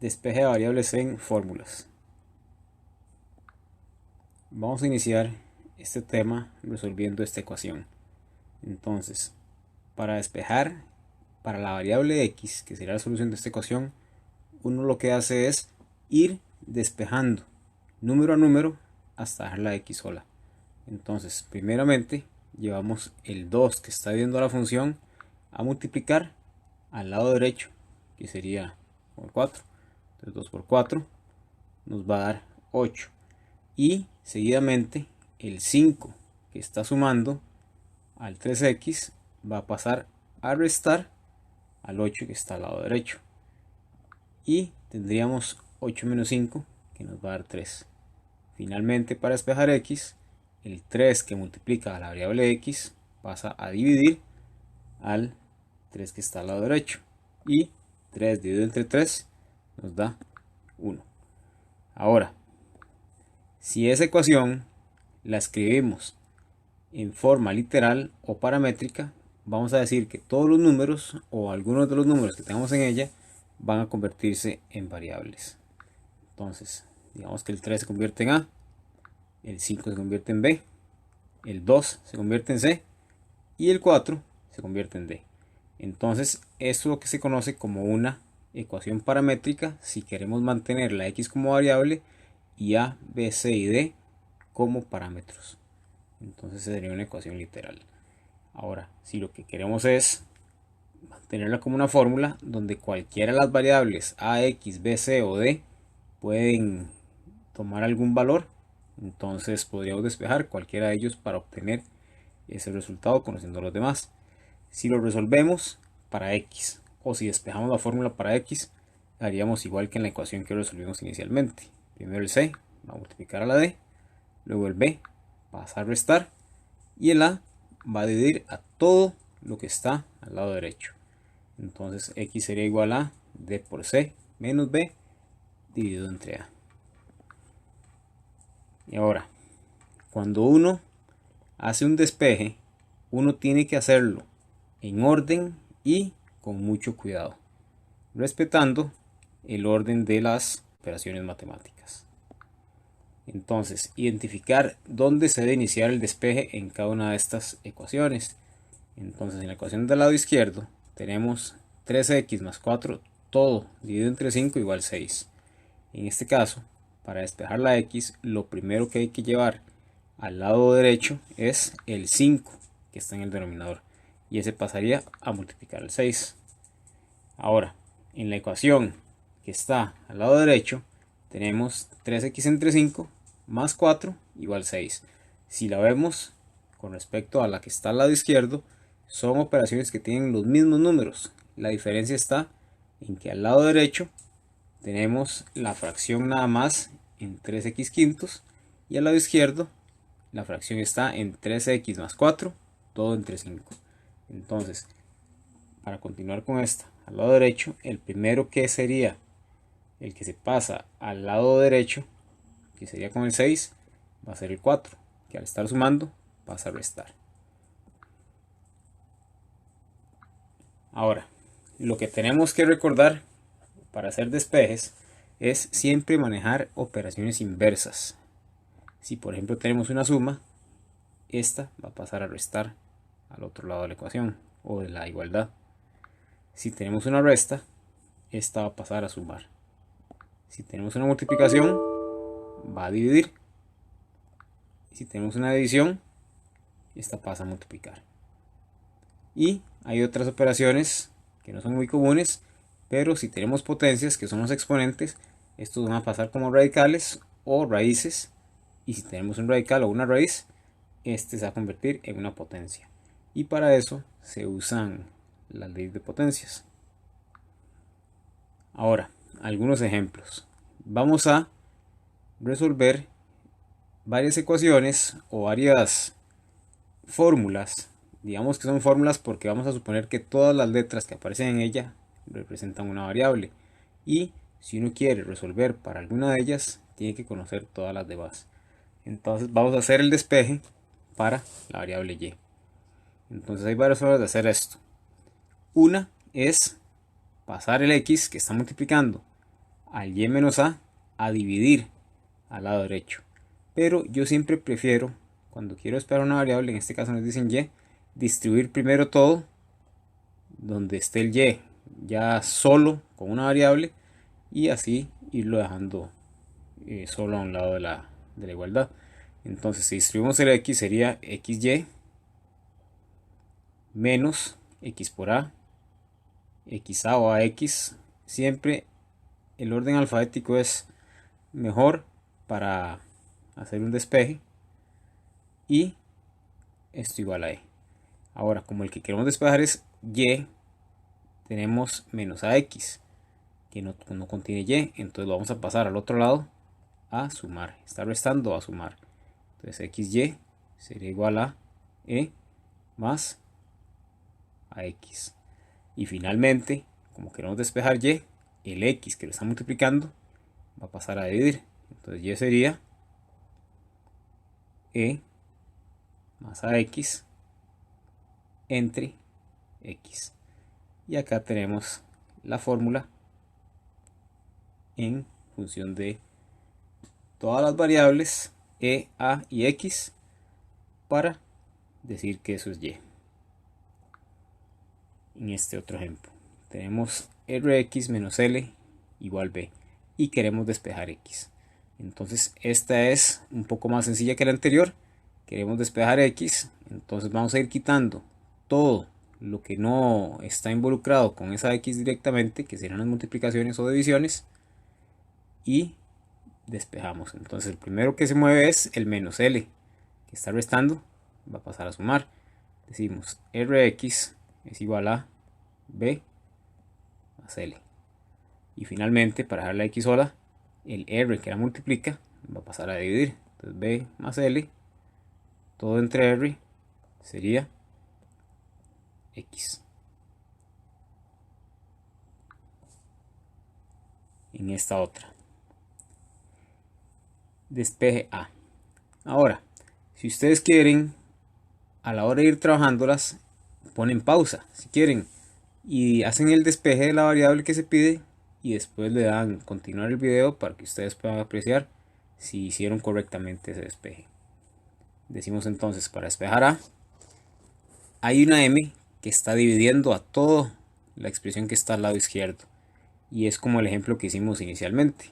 Despeje de variables en fórmulas. Vamos a iniciar este tema resolviendo esta ecuación. Entonces, para despejar para la variable x, que será la solución de esta ecuación, uno lo que hace es ir despejando número a número hasta dejar la x sola. Entonces, primeramente, llevamos el 2 que está viendo la función a multiplicar al lado derecho, que sería por 4. Entonces 2 por 4 nos va a dar 8. Y seguidamente el 5 que está sumando al 3x va a pasar a restar al 8 que está al lado derecho. Y tendríamos 8 menos 5 que nos va a dar 3. Finalmente, para despejar x, el 3 que multiplica a la variable x pasa a dividir al 3 que está al lado derecho. Y 3 dividido entre 3 nos da 1. Ahora, si esa ecuación la escribimos en forma literal o paramétrica, vamos a decir que todos los números o algunos de los números que tengamos en ella van a convertirse en variables. Entonces, digamos que el 3 se convierte en A, el 5 se convierte en B, el 2 se convierte en C y el 4 se convierte en D. Entonces, esto es lo que se conoce como una ecuación paramétrica si queremos mantener la x como variable y A, B, C y D como parámetros. Entonces sería una ecuación literal. Ahora, si lo que queremos es mantenerla como una fórmula donde cualquiera de las variables A, X, B, C o D pueden tomar algún valor, entonces podríamos despejar cualquiera de ellos para obtener ese resultado conociendo a los demás. Si lo resolvemos para X o si despejamos la fórmula para X, haríamos igual que en la ecuación que resolvimos inicialmente. Primero el C va a multiplicar a la D, luego el B pasa a restar y el A va a dividir a todo lo que está al lado derecho. Entonces X sería igual a D por C menos B dividido entre A. Y ahora, cuando uno hace un despeje, uno tiene que hacerlo en orden y con mucho cuidado, respetando el orden de las operaciones matemáticas. Entonces, identificar dónde se debe iniciar el despeje en cada una de estas ecuaciones. Entonces, en la ecuación del lado izquierdo tenemos 3x más 4, todo dividido entre 5 igual 6. En este caso, para despejar la x, lo primero que hay que llevar al lado derecho es el 5 que está en el denominador. Y ese pasaría a multiplicar el 6. Ahora, en la ecuación que está al lado derecho, tenemos 3x entre 5 más 4 igual 6. Si la vemos con respecto a la que está al lado izquierdo, son operaciones que tienen los mismos números. La diferencia está en que al lado derecho tenemos la fracción nada más en 3x quintos y al lado izquierdo la fracción está en 3x más 4, todo entre 5. Entonces, para continuar con esta, al lado derecho, el primero que sería el que se pasa al lado derecho, que sería con el 6, va a ser el 4, que al estar sumando pasa a restar. Ahora, lo que tenemos que recordar para hacer despejes es siempre manejar operaciones inversas. Si por ejemplo tenemos una suma, esta va a pasar a restar al otro lado de la ecuación o de la igualdad. Si tenemos una resta, esta va a pasar a sumar. Si tenemos una multiplicación, va a dividir. Y si tenemos una división, esta pasa a multiplicar. Y hay otras operaciones que no son muy comunes, pero si tenemos potencias, que son los exponentes, estos van a pasar como radicales o raíces. Y si tenemos un radical o una raíz, este se va a convertir en una potencia. Y para eso se usan las leyes de potencias. Ahora, algunos ejemplos. Vamos a resolver varias ecuaciones o varias fórmulas. Digamos que son fórmulas porque vamos a suponer que todas las letras que aparecen en ella representan una variable. Y si uno quiere resolver para alguna de ellas, tiene que conocer todas las demás. Entonces vamos a hacer el despeje para la variable y. Entonces hay varias formas de hacer esto. Una es pasar el x que está multiplicando al y menos a dividir al lado derecho. Pero yo siempre prefiero, cuando quiero despejar una variable, en este caso nos dicen y, distribuir primero todo donde esté el y ya solo con una variable y así irlo dejando solo a un lado de la igualdad. Entonces si distribuimos el x sería xy menos x por a, xa o ax. Siempre el orden alfabético es mejor para hacer un despeje, y esto igual a e. Ahora, como el que queremos despejar es y, tenemos menos ax que no contiene y, entonces lo vamos a pasar al otro lado a sumar. Está restando a sumar. Entonces xy sería igual a e más ax. Y finalmente, como queremos despejar y, el x que lo está multiplicando va a pasar a dividir. Entonces y sería e más ax entre x. Y acá tenemos la fórmula en función de todas las variables e, a y x para decir que eso es y. En este otro ejemplo tenemos rx menos l igual b y queremos despejar x. Entonces esta es un poco más sencilla que la anterior. Queremos despejar x, entonces vamos a ir quitando todo lo que no está involucrado con esa x directamente, que serán las multiplicaciones o divisiones, y despejamos. Entonces el primero que se mueve es el menos l, que está restando, va a pasar a sumar. Decimos rx es igual a b más l. Y finalmente, para dejar la x sola, el r que la multiplica va a pasar a dividir. Entonces b más l, todo entre r, sería x. En esta otra, despeje a. Ahora, si ustedes quieren, a la hora de ir trabajándolas, ponen pausa si quieren y hacen el despeje de la variable que se pide y después le dan continuar el video para que ustedes puedan apreciar si hicieron correctamente ese despeje. Decimos entonces, para despejar a, hay una m que está dividiendo a toda la expresión que está al lado izquierdo, y es como el ejemplo que hicimos inicialmente.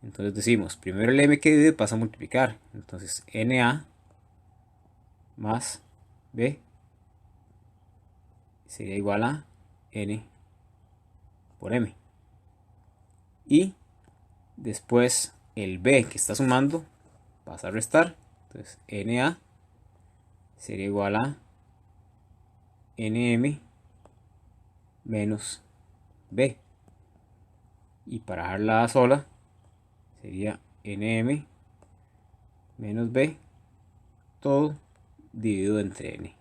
Entonces decimos, primero el m que divide pasa a multiplicar, entonces na más b sería igual a n por m, y después el b que está sumando pasa a restar, entonces na sería igual a nm menos b, y para dejar la a sola sería nm menos b todo dividido entre n,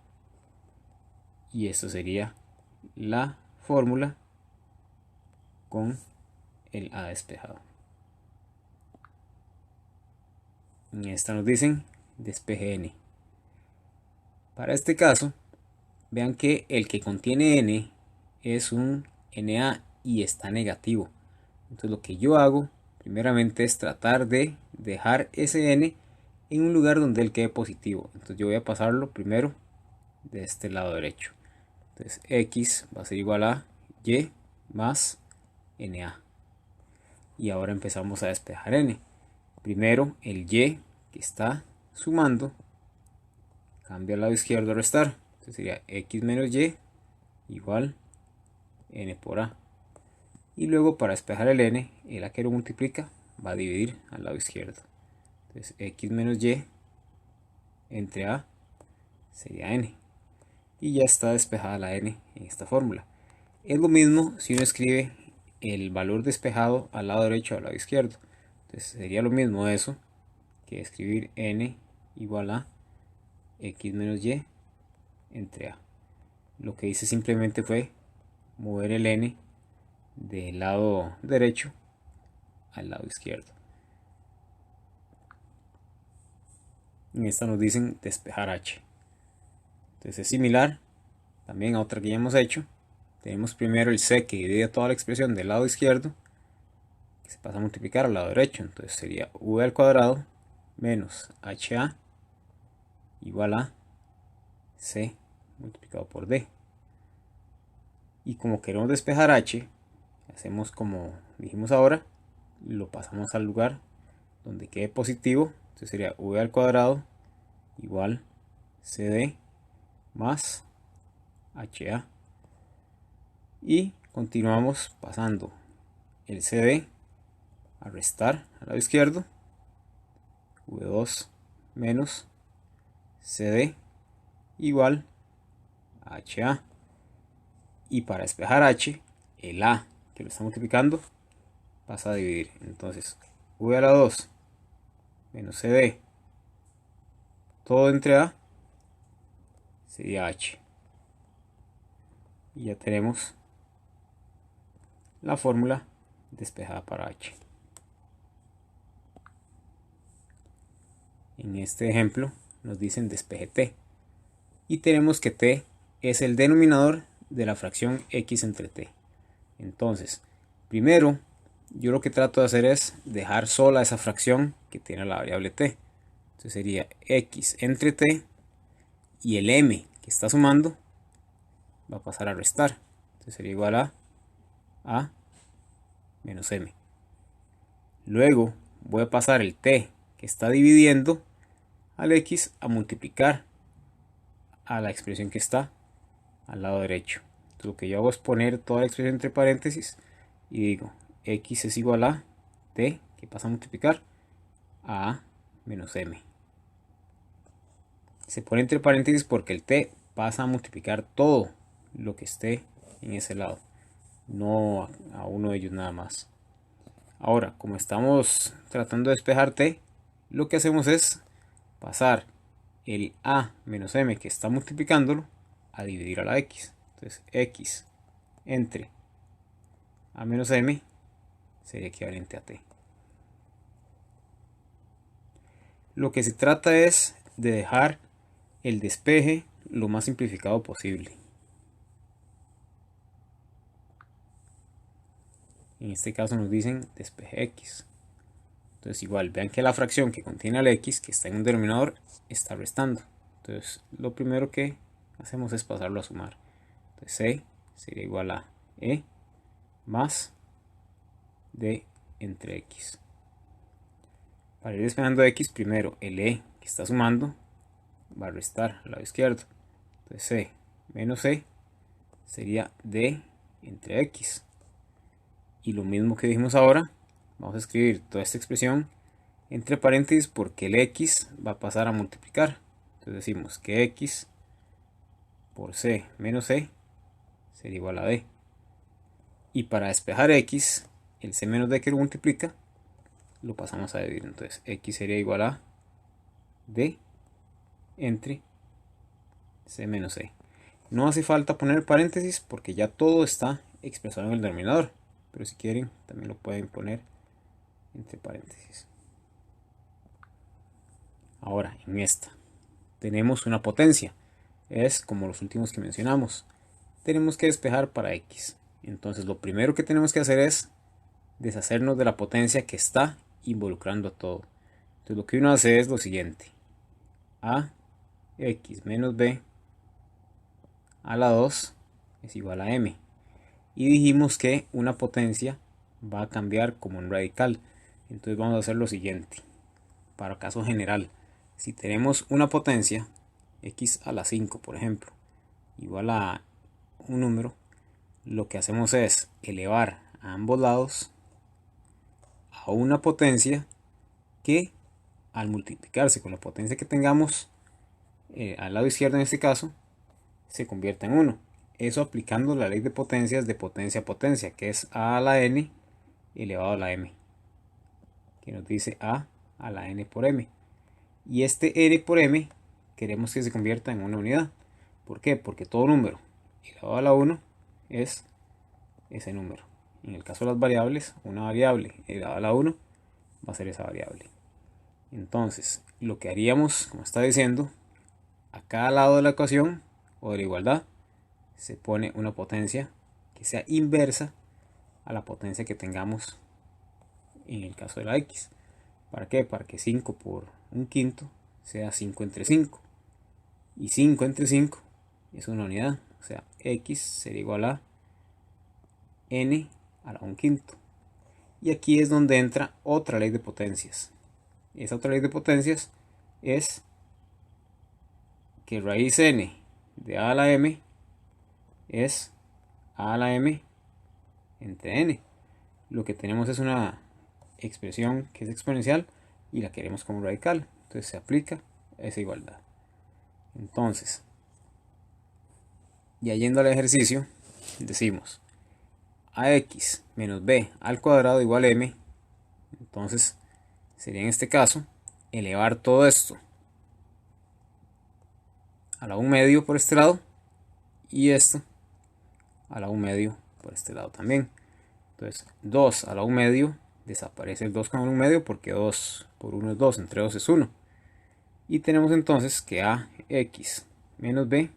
y esto sería la fórmula con el a despejado. En esta nos dicen despeje n. Para este caso, vean que el que contiene n es un na y está negativo. Entonces lo que yo hago primeramente es tratar de dejar ese n en un lugar donde él quede positivo. Entonces yo voy a pasarlo primero de este lado derecho. Entonces x va a ser igual a y más na. Y ahora empezamos a despejar n. Primero el y que está sumando cambia al lado izquierdo a restar. Entonces sería x menos y igual n por a. Y luego para despejar el n, el a que lo multiplica va a dividir al lado izquierdo. Entonces x menos y entre a sería n. Y ya está despejada la n en esta fórmula. Es lo mismo si uno escribe el valor despejado al lado derecho o al lado izquierdo. Entonces sería lo mismo eso que escribir n igual a x menos y entre a. Lo que hice simplemente fue mover el n del lado derecho al lado izquierdo. En esta nos dicen despejar h. Entonces es similar también a otra que ya hemos hecho. Tenemos primero el c que divide toda la expresión del lado izquierdo, que se pasa a multiplicar al lado derecho. Entonces sería v al cuadrado menos ha igual a c multiplicado por d. Y como queremos despejar h, hacemos como dijimos ahora, lo pasamos al lugar donde quede positivo. Entonces sería v al cuadrado igual cd más ha. Y continuamos pasando el cd a restar al lado izquierdo, v2 menos cd igual a ha. Y para despejar h, el a que lo está multiplicando pasa a dividir. Entonces v a la 2 menos cd todo entre a sería h. Y ya tenemos la fórmula despejada para h. En este ejemplo nos dicen despeje t. Y tenemos que t es el denominador de la fracción x entre t. Entonces, primero, yo lo que trato de hacer es dejar sola esa fracción que tiene la variable t. Entonces sería x entre t y el m que está sumando va a pasar a restar. Entonces sería igual a menos m. Luego voy a pasar el t que está dividiendo al x a multiplicar a la expresión que está al lado derecho. Entonces lo que yo hago es poner toda la expresión entre paréntesis y digo x es igual a t que pasa a multiplicar a menos m. Se pone entre paréntesis porque el t pasa a multiplicar todo lo que esté en ese lado, no a uno de ellos nada más. Ahora, como estamos tratando de despejar t, lo que hacemos es pasar el a menos m que está multiplicándolo a dividir a la x. Entonces x entre a menos m sería equivalente a t. Lo que se trata es de dejar el despeje lo más simplificado posible. En este caso nos dicen despeje x. Entonces igual, vean que la fracción que contiene al x, que está en un denominador, está restando. Entonces lo primero que hacemos es pasarlo a sumar. Entonces c sería igual a e más d entre x. Para ir despejando x, primero el e que está sumando va a restar al lado izquierdo. Entonces c menos e sería d entre x. Y lo mismo que dijimos ahora, vamos a escribir toda esta expresión entre paréntesis porque el x va a pasar a multiplicar. Entonces decimos que x por c menos c sería igual a d. Y para despejar x, el c menos d que lo multiplica, lo pasamos a dividir. Entonces x sería igual a d entre c menos c. No hace falta poner paréntesis porque ya todo está expresado en el denominador. Pero si quieren, también lo pueden poner entre paréntesis. Ahora, en esta tenemos una potencia. Es como los últimos que mencionamos. Tenemos que despejar para x. Entonces, lo primero que tenemos que hacer es deshacernos de la potencia que está involucrando a todo. Entonces, lo que uno hace es lo siguiente. A x menos b a la 2 es igual a m. Y dijimos que una potencia va a cambiar como un radical. Entonces vamos a hacer lo siguiente. Para caso general, si tenemos una potencia x a la 5, por ejemplo, igual a un número, lo que hacemos es elevar a ambos lados a una potencia que al multiplicarse con la potencia que tengamos al lado izquierdo en este caso, se convierta en 1. Eso aplicando la ley de potencias de potencia a potencia, que es a la n elevado a la m, que nos dice a la n por m. Y este n por m queremos que se convierta en una unidad. ¿Por qué? Porque todo número elevado a la 1 es ese número. En el caso de las variables, una variable elevada a la 1 va a ser esa variable. Entonces, lo que haríamos, como está diciendo, a cada lado de la ecuación o de la igualdad, se pone una potencia que sea inversa a la potencia que tengamos en el caso de la x. ¿Para qué? Para que 5 por un quinto sea 5 entre 5. Y 5 entre 5 es una unidad. O sea, x sería igual a n a la 1 quinto. Y aquí es donde entra otra ley de potencias. Esa otra ley de potencias es que raíz n de a a la m es a la m entre n. Lo que tenemos es una expresión que es exponencial y la queremos como radical. Entonces se aplica esa igualdad. Entonces, ya yendo al ejercicio, decimos ax menos b al cuadrado igual a m. Entonces sería en este caso elevar todo esto a la 1 medio por este lado y esto a la 1 medio por este lado también. Entonces 2 a la 1 medio, desaparece el 2 con el 1 medio porque 2 por 1 es 2, entre 2 es 1. Y tenemos entonces que ax menos b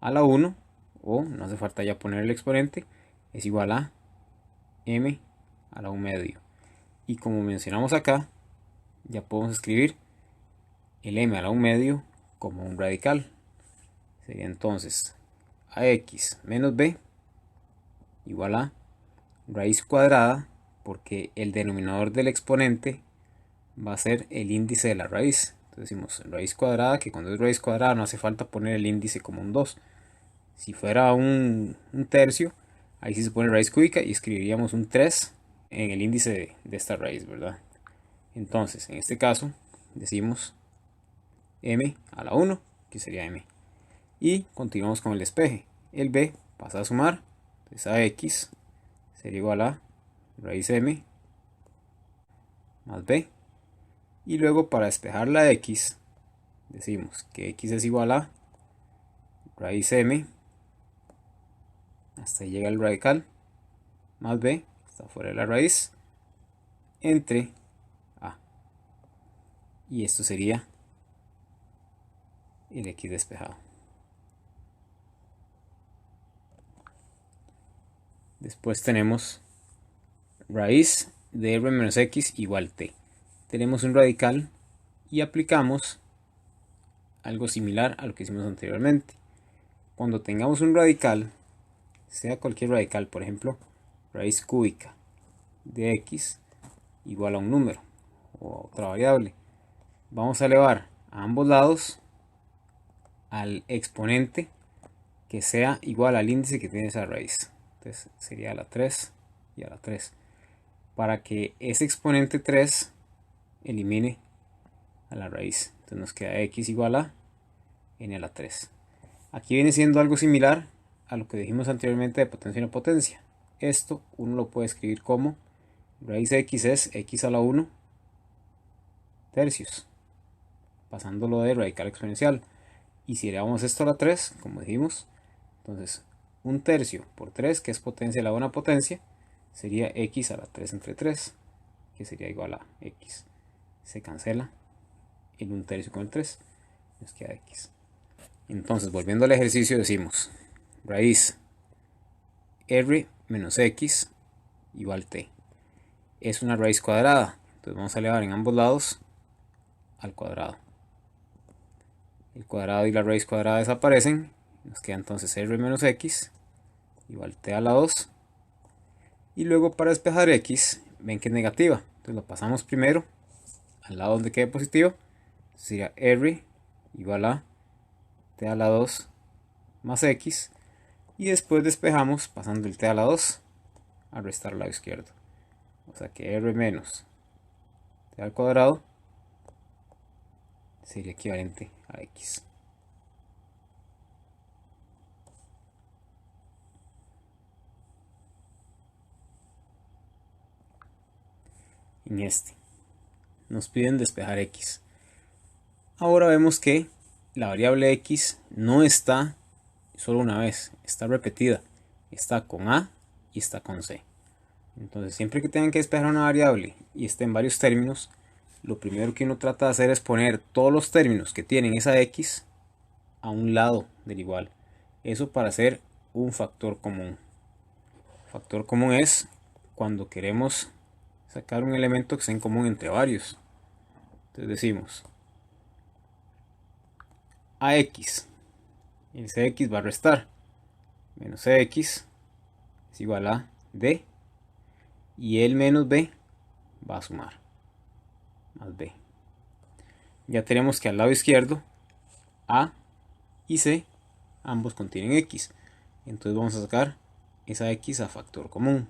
a la 1, o no hace falta ya poner el exponente, es igual a m a la 1 medio. Y como mencionamos acá, ya podemos escribir el m a la 1 medio como un radical. Sería entonces ax menos b igual a raíz cuadrada, porque el denominador del exponente va a ser el índice de la raíz. Entonces decimos raíz cuadrada, que cuando es raíz cuadrada no hace falta poner el índice como un 2. Si fuera un tercio, ahí sí se pone raíz cúbica y escribiríamos un 3 en el índice de esta raíz, ¿verdad? Entonces, en este caso, decimos m a la 1, que sería m. Y continuamos con el despeje. El b pasa a sumar, entonces ax sería igual a raíz m más b. Y luego para despejar la x, decimos que x es igual a raíz m, hasta ahí llega el radical, más b, está fuera de la raíz, entre a. Y esto sería el x despejado. Después tenemos raíz de r menos x igual t. Tenemos un radical y aplicamos algo similar a lo que hicimos anteriormente. Cuando tengamos un radical, sea cualquier radical, por ejemplo, raíz cúbica de x igual a un número o a otra variable, vamos a elevar a ambos lados al exponente que sea igual al índice que tiene esa raíz. Entonces sería a la 3 y a la 3. Para que ese exponente 3 elimine a la raíz. Entonces nos queda x igual a n a la 3. Aquí viene siendo algo similar a lo que dijimos anteriormente de potencia y no potencia. Esto uno lo puede escribir como raíz de x es x a la 1 tercios, pasándolo de radical exponencial. Y si elevamos esto a la 3, como dijimos, entonces un tercio por 3, que es potencia a la buena potencia, sería x a la 3 entre 3, que sería igual a x. Se cancela el 1 tercio con el 3, nos queda x. Entonces, volviendo al ejercicio, decimos raíz r menos x igual t. Es una raíz cuadrada, entonces vamos a elevar en ambos lados al cuadrado. El cuadrado y la raíz cuadrada desaparecen, nos queda entonces r menos x igual t a la 2. Y luego para despejar x, ven que es negativa, entonces lo pasamos primero al lado donde quede positivo, sería r igual a t a la 2 más x, y después despejamos pasando el t a la 2 a restar al lado izquierdo, o sea que r menos t al cuadrado sería equivalente a x. En este nos piden despejar x. Ahora vemos que la variable x no está solo una vez, está repetida, está con a y está con c. Entonces siempre que tengan que despejar una variable y esté en varios términos, lo primero que uno trata de hacer es poner todos los términos que tienen esa x a un lado del igual. Eso para hacer un factor común. Factor común es cuando queremos sacar un elemento que sea en común entre varios. Entonces decimos AX, el CX va a restar, menos CX es igual a D, y el menos B va a sumar, más B. Ya tenemos que al lado izquierdo A y C ambos contienen X, entonces vamos a sacar esa X a factor común,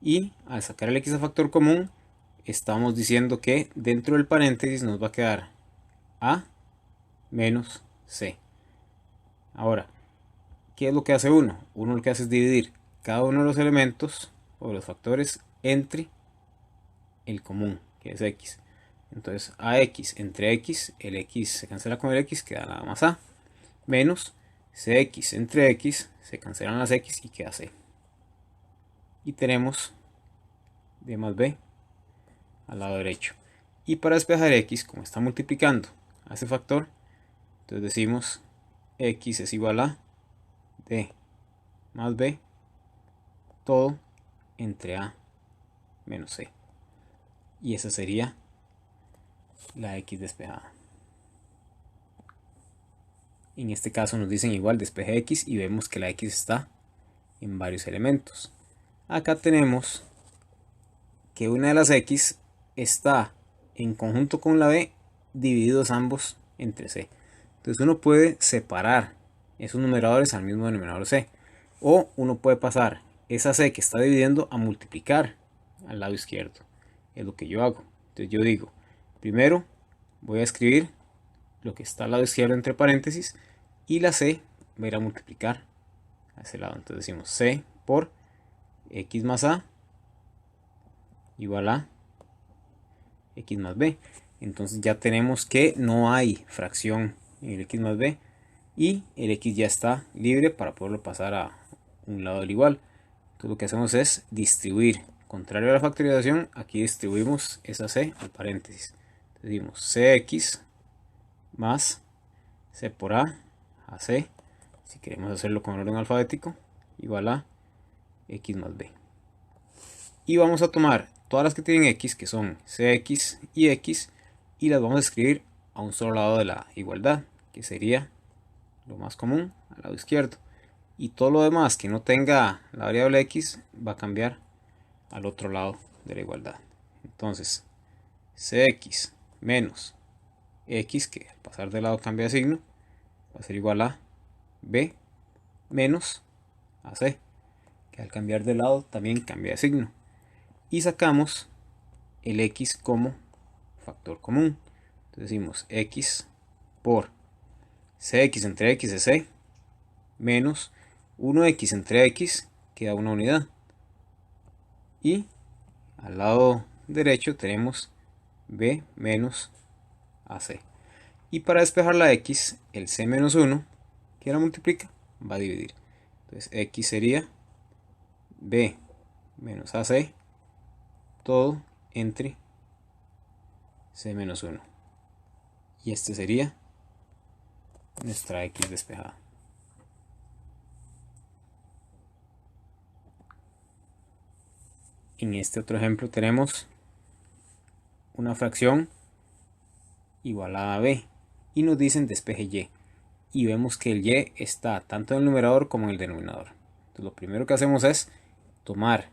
y al sacar el X a factor común estamos diciendo que dentro del paréntesis nos va a quedar A menos C. Ahora, ¿qué es lo que hace uno? Uno lo que hace es dividir cada uno de los elementos o de los factores entre el común, que es X. Entonces AX entre X, el X se cancela con el X, queda nada más A, menos CX entre X, se cancelan las X y queda C. Y tenemos D más B al lado derecho. Y para despejar X, como está multiplicando a ese factor, entonces decimos X es igual a D más B, todo entre A menos C. Y esa sería la X despejada. En este caso nos dicen igual despeje X y vemos que la X está en varios elementos. Acá tenemos que una de las X está en conjunto con la B, divididos ambos entre C. Entonces uno puede separar esos numeradores al mismo denominador C, o uno puede pasar esa C que está dividiendo a multiplicar al lado izquierdo. Es lo que yo hago. Entonces yo digo, primero voy a escribir lo que está al lado izquierdo entre paréntesis, y la C va a ir a multiplicar a ese lado. Entonces decimos C por X más A igual a X más B. Entonces ya tenemos que no hay fracción en el X más B, y el X ya está libre para poderlo pasar a un lado del igual. Entonces lo que hacemos es distribuir. Contrario a la factorización, aquí distribuimos esa C al paréntesis. Entonces decimos CX más C por A C, si queremos hacerlo con orden alfabético, igual a X más B. Y vamos a tomar todas las que tienen X, que son CX y X, y las vamos a escribir a un solo lado de la igualdad, que sería lo más común al lado izquierdo. Y todo lo demás que no tenga la variable X va a cambiar al otro lado de la igualdad. Entonces, CX menos X, que al pasar de lado cambia de signo, va a ser igual a B menos AC, que al cambiar de lado también cambia de signo. Y sacamos el X como factor común. Entonces decimos X por CX entre X es C, menos 1X entre X, queda una unidad. Y al lado derecho tenemos B menos AC. Y para despejar la X, el C menos 1, que la multiplica, va a dividir. Entonces X sería B menos AC, todo entre C menos 1. Y este sería nuestra X despejada. En este otro ejemplo tenemos una fracción igualada a B y nos dicen despeje Y, y vemos que el Y está tanto en el numerador como en el denominador. Entonces lo primero que hacemos es tomar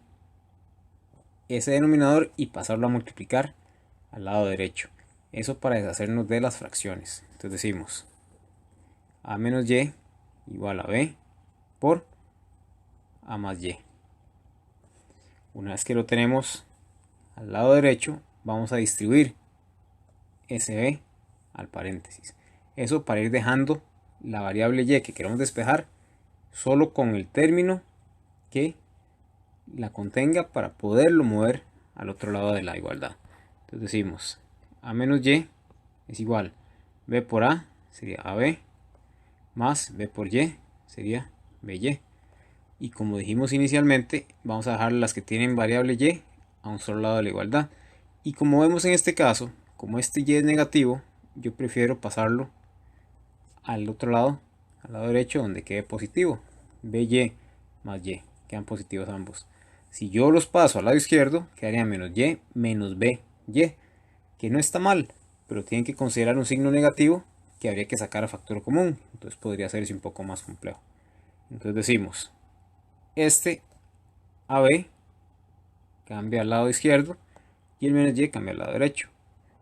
ese denominador y pasarlo a multiplicar al lado derecho. Eso para deshacernos de las fracciones. Entonces decimos A menos Y igual a B por A más Y. Una vez que lo tenemos al lado derecho, vamos a distribuir ese B al paréntesis. Eso para ir dejando la variable Y que queremos despejar solo con el término que la contenga para poderlo mover al otro lado de la igualdad. Entonces decimos A menos Y es igual B por A, sería AB, más B por Y, sería BY. Y como dijimos inicialmente, vamos a dejar las que tienen variable Y a un solo lado de la igualdad. Y como vemos en este caso, como este Y es negativo, yo prefiero pasarlo al otro lado, al lado derecho, donde quede positivo. BY más Y, quedan positivos ambos. Si yo los paso al lado izquierdo, quedaría menos y menos b, y, que no está mal, pero tienen que considerar un signo negativo que habría que sacar a factor común. Entonces podría hacerse un poco más complejo. Entonces decimos, este AB cambia al lado izquierdo y el menos y cambia al lado derecho.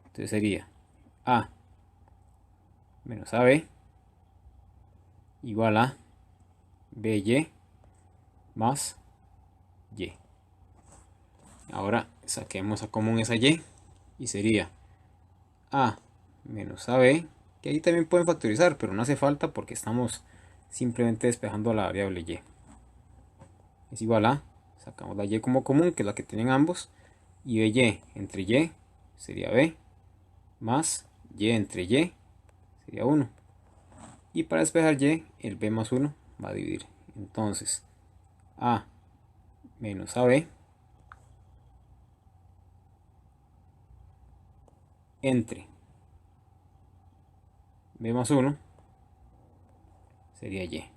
Entonces sería A menos AB igual a BY más Y. Ahora saquemos a común esa Y y sería A menos AB, que ahí también pueden factorizar, pero no hace falta porque estamos simplemente despejando la variable Y. Es igual a, sacamos la Y como común, que es la que tienen ambos, y BY entre Y sería B, más Y entre Y sería 1. Y para despejar Y, el B más 1 va a dividir. Entonces, A menos AB entre B más 1 sería Y.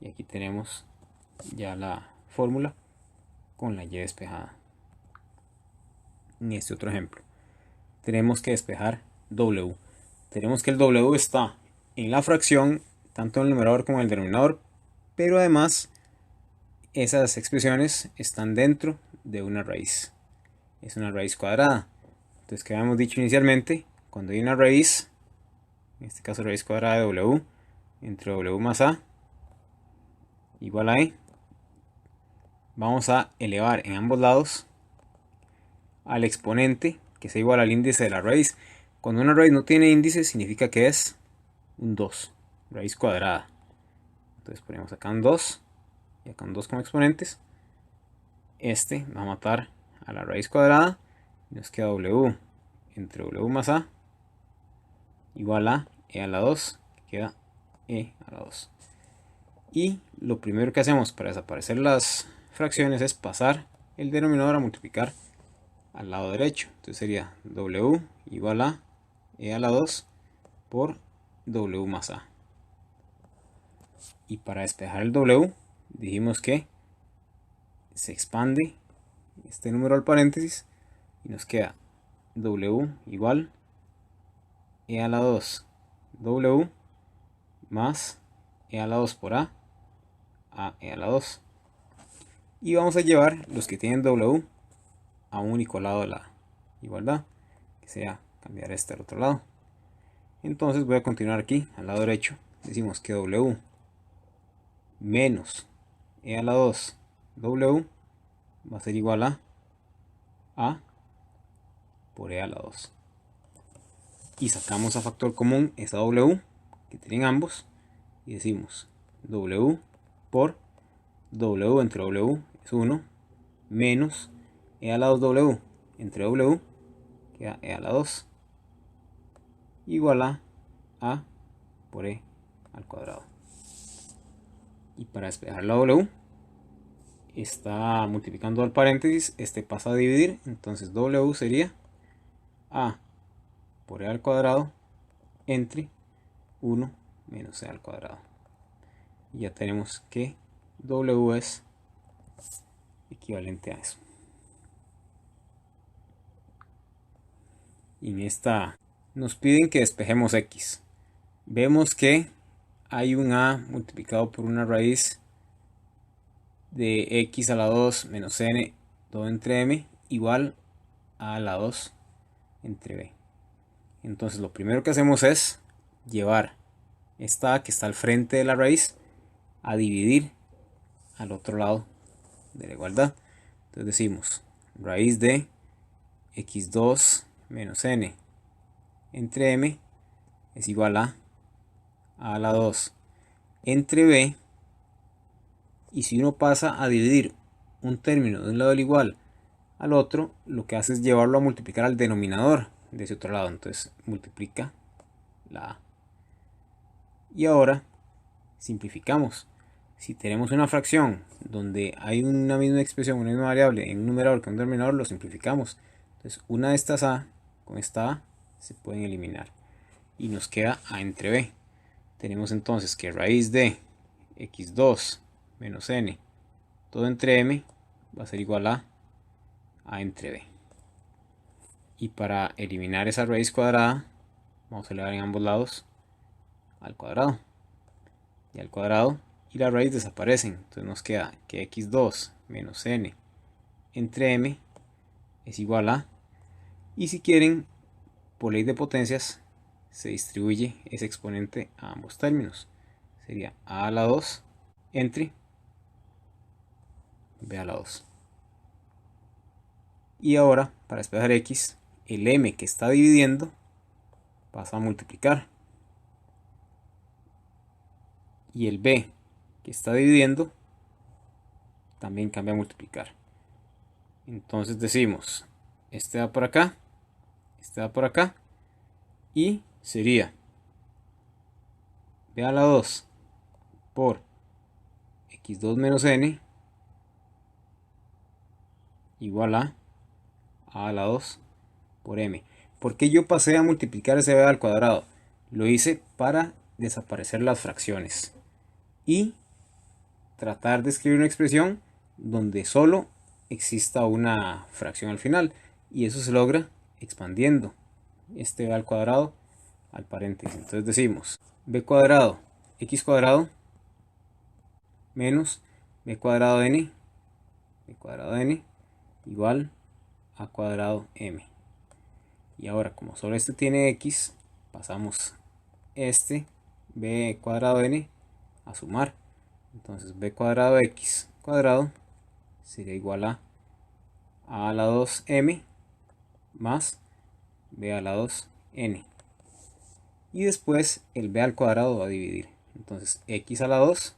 Y aquí tenemos ya la fórmula con la Y despejada. En este otro ejemplo, tenemos que despejar W. Tenemos que el W está en la fracción, tanto en el numerador como en el denominador, pero además esas expresiones están dentro de una raíz. Es una raíz cuadrada. Entonces, que habíamos dicho inicialmente, cuando hay una raíz, en este caso raíz cuadrada de W, entre W más A igual a E, vamos a elevar en ambos lados al exponente que sea igual al índice de la raíz. Cuando una raíz no tiene índice, significa que es un 2, raíz cuadrada. Entonces ponemos acá un 2 y acá un 2 como exponentes. Este va a matar a la raíz cuadrada y nos queda W entre W más A igual a E a la 2, que queda E a la 2. Y lo primero que hacemos para desaparecer las fracciones es pasar el denominador a multiplicar al lado derecho. Entonces sería W igual a E a la 2 por W más A. Y para despejar el W, dijimos que se expande este número al paréntesis y nos queda W igual E a la 2 W más E a la 2 por A E a la 2. Y vamos a llevar los que tienen W a un único lado de la igualdad, que sería cambiar este al otro lado. Entonces voy a continuar aquí al lado derecho. Decimos que W menos E a la 2 W va a ser igual a A por E a la 2. Y sacamos a factor común esa W que tienen ambos y decimos W por W entre W es 1 menos E a la 2 W entre W queda E a la 2 igual a A por E al cuadrado. Y para despejar la W está multiplicando al paréntesis, este pasa a dividir, entonces W sería A por E al cuadrado entre 1 menos E al cuadrado. Y ya tenemos que W es equivalente a eso. Y en esta nos piden que despejemos X. Vemos que hay un A multiplicado por una raíz de X a la 2 menos N, todo entre M, igual a la 2 entre B. Entonces lo primero que hacemos es llevar esta A que está al frente de la raíz a dividir al otro lado de la igualdad. Entonces decimos raíz de x2 menos n entre m es igual a la 2 entre b. Y si uno pasa a dividir un término de un lado del igual al otro, lo que hace es llevarlo a multiplicar al denominador de ese otro lado. Entonces multiplica la a. Y ahora simplificamos. Si tenemos una fracción donde hay una misma expresión, una misma variable en un numerador que un denominador, lo simplificamos. Entonces una de estas a con esta a se pueden eliminar y nos queda a entre b. Tenemos entonces que raíz de x2 menos n todo entre m va a ser igual a entre b. Y para eliminar esa raíz cuadrada, vamos a elevar en ambos lados al cuadrado. Y al cuadrado y la raíz desaparecen. Entonces nos queda que x2 menos n entre m es igual a, y si quieren, por ley de potencias, se distribuye ese exponente a ambos términos. Sería a a la 2 entre b a la 2. Y ahora, para despejar x, el m que está dividiendo pasa a multiplicar. Y el b que está dividiendo también cambia a multiplicar. Entonces decimos, este va por acá, este va por acá, y sería b a la 2 por x2 menos n igual a la 2 por m. ¿Por qué yo pasé a multiplicar ese b al cuadrado? Lo hice para desaparecer las fracciones y tratar de escribir una expresión donde solo exista una fracción al final, y eso se logra expandiendo este b al cuadrado al paréntesis. Entonces decimos b cuadrado x cuadrado menos b cuadrado n igual a cuadrado m. Y ahora, como solo este tiene x, pasamos este b cuadrado n a sumar. Entonces b cuadrado x cuadrado sería igual a la 2m más b a la 2n. Y después el b al cuadrado va a dividir. Entonces x a la 2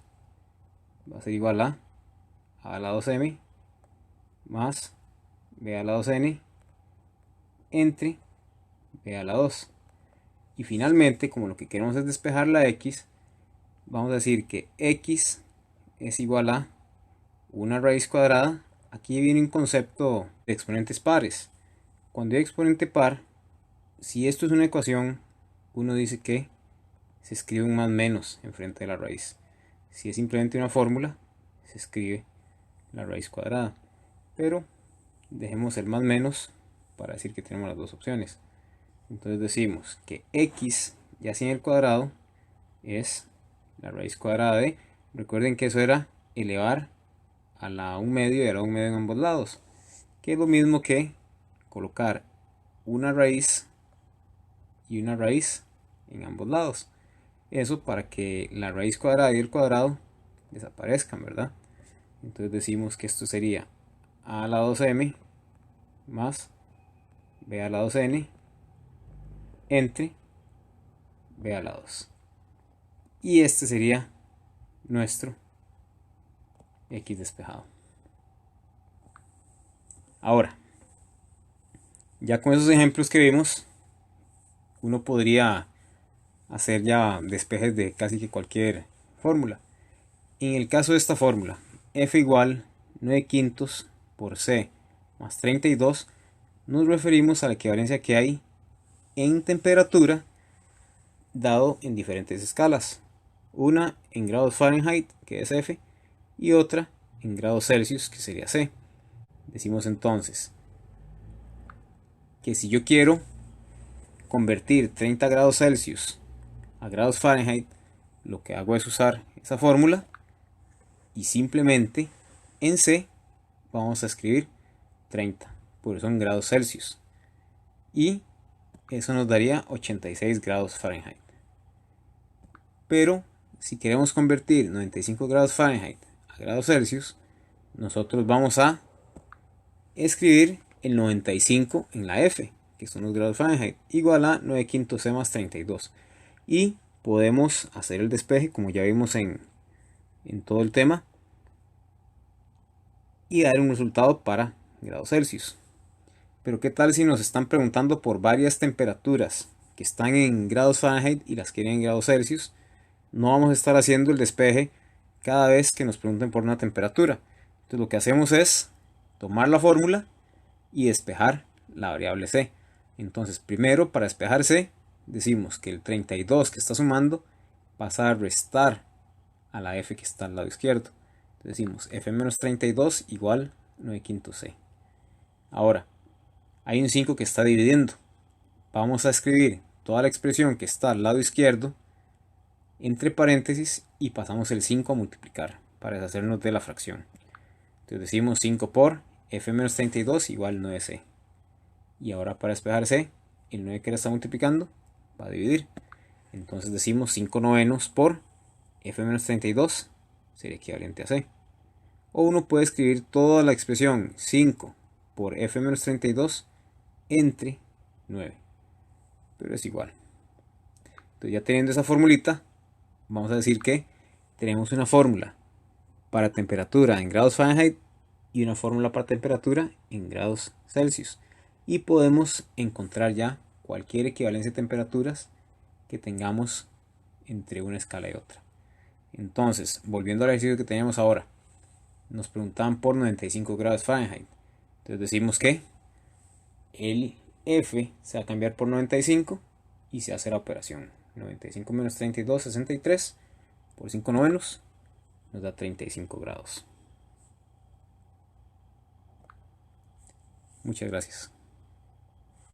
va a ser igual a la 2m más b a la 2n entre b a la 2. Y finalmente, como lo que queremos es despejar la x, vamos a decir que x es igual a una raíz cuadrada. Aquí viene un concepto de exponentes pares. Cuando hay exponente par, si esto es una ecuación, uno dice que se escribe un más menos enfrente de la raíz. Si es simplemente una fórmula, se escribe la raíz cuadrada. Pero dejemos el más menos para decir que tenemos las dos opciones. Entonces decimos que x, ya sin el cuadrado, es la raíz cuadrada de, recuerden que eso era elevar a la 1 medio y a la 1 medio en ambos lados, que es lo mismo que colocar una raíz y una raíz en ambos lados. Eso para que la raíz cuadrada y el cuadrado desaparezcan, ¿verdad? Entonces decimos que esto sería a la 2m más b a la 2n entre b a la 2. Y este sería nuestro x despejado. Ahora, ya con esos ejemplos que vimos, uno podría hacer ya despejes de casi que cualquier fórmula. En el caso de esta fórmula, f igual 9 quintos por c más 32, nos referimos a la equivalencia que hay en temperatura dado en diferentes escalas. Una en grados Fahrenheit, que es F, y otra en grados Celsius, que sería C. Decimos entonces que si yo quiero convertir 30 grados Celsius a grados Fahrenheit, lo que hago es usar esa fórmula y simplemente en C vamos a escribir 30, por eso en grados Celsius. Y eso nos daría 86 grados Fahrenheit. Pero si queremos convertir 95 grados Fahrenheit a grados Celsius, nosotros vamos a escribir el 95 en la F, que son los grados Fahrenheit, igual a 9 quintos C más 32. Y podemos hacer el despeje, como ya vimos en todo el tema, y dar un resultado para grados Celsius. Pero ¿qué tal si nos están preguntando por varias temperaturas que están en grados Fahrenheit y las quieren en grados Celsius? No vamos a estar haciendo el despeje cada vez que nos pregunten por una temperatura. Entonces lo que hacemos es tomar la fórmula y despejar la variable c. Entonces primero, para despejar c, decimos que el 32 que está sumando pasa a restar a la f que está al lado izquierdo. Entonces decimos f menos 32 igual 9 quintos C. Ahora, hay un 5 que está dividiendo. Vamos a escribir toda la expresión que está al lado izquierdo entre paréntesis y pasamos el 5 a multiplicar para deshacernos de la fracción. Entonces decimos 5 por f menos 32 igual 9c. Y ahora para despejar c, el 9 que la está multiplicando va a dividir. Entonces decimos 5 novenos por f menos 32 sería equivalente a c. O uno puede escribir toda la expresión 5 por f menos 32 entre 9. Pero es igual. Entonces ya teniendo esa formulita, vamos a decir que tenemos una fórmula para temperatura en grados Fahrenheit y una fórmula para temperatura en grados Celsius. Y podemos encontrar ya cualquier equivalencia de temperaturas que tengamos entre una escala y otra. Entonces, volviendo al ejercicio que teníamos ahora, nos preguntaban por 95 grados Fahrenheit. Entonces decimos que el F se va a cambiar por 95 y se hace la operación. 95 menos 32, 63 por 5 novenos nos da 35 grados. Muchas gracias.